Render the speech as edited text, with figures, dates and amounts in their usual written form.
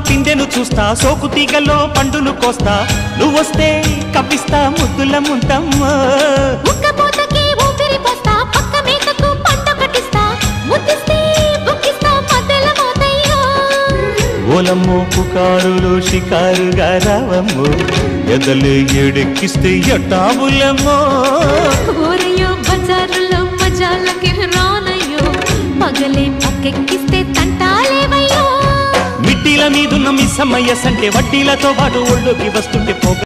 పిందెను చూస్తా సోకు తీగలో పండును కోస్తా నువ్వొస్తే కప్పిస్తా ముద్దుల ముంతమ్మ ఉక్కపోతకి ఊపిరి పోస్తా పక్క మేకకు పంట కట్టిస్తా ముద్దిస్తే బుక్కిస్తా మధ్యల మోతయ్యో ఓలమ్మో పుకారులు షికారుగా రావమ్మో ఎదలు ఎడెక్కిస్తే ఎట్టాబులమ్మో ఓరయ్యో బజారులో మజాలకి రానయ్యో పగలే పక్కెక్కిస్తే తంటాలేవయ్యో మిట్టిల మీదున్న మిస్సమ్మయ్య సంటే వడ్డీలతో పాటు ఒళ్ళోకి వస్తుంటే